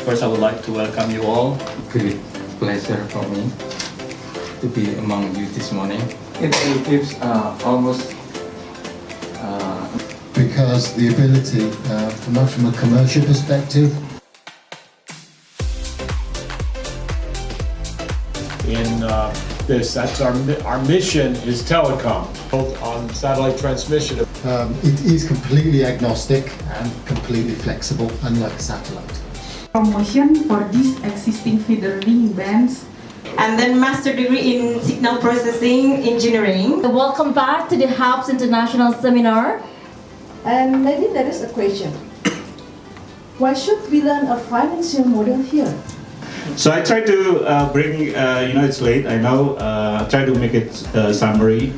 first I would like to welcome you all. Great pleasure for me to be among you this morning. It gives almost because the ability, from a commercial perspective, in that's our mission is telecom, both on satellite transmission. it is completely agnostic and completely flexible, unlike a satellite. Promotion for these existing feeder link bands. And then master degree in signal processing engineering. Welcome back to the HAPS International Seminar. And maybe there is a question. Why should we learn a financial model here? So I try to bring, it's late, I know, try to make it summary.